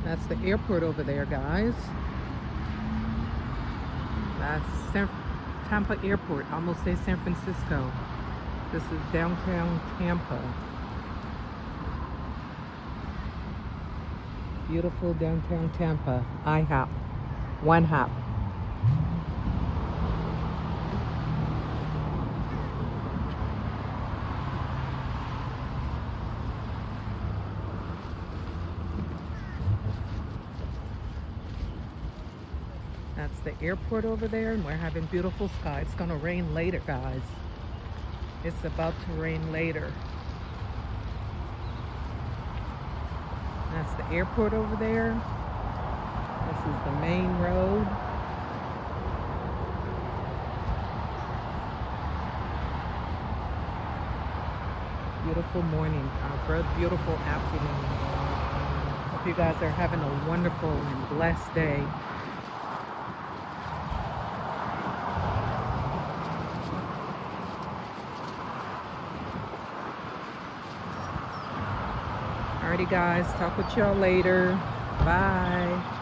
That's the airport over there, guys. That's Tampa Airport. Almost say San Francisco. This is downtown Tampa. Beautiful downtown Tampa. IHOP. One hop. That's the airport over there, and we're having beautiful sky. It's gonna rain later, guys. It's about to rain later. That's the airport over there. This is the main road. Beautiful morning, beautiful afternoon. Hope you guys are having a wonderful and blessed day. Alrighty guys, talk with y'all later. Bye.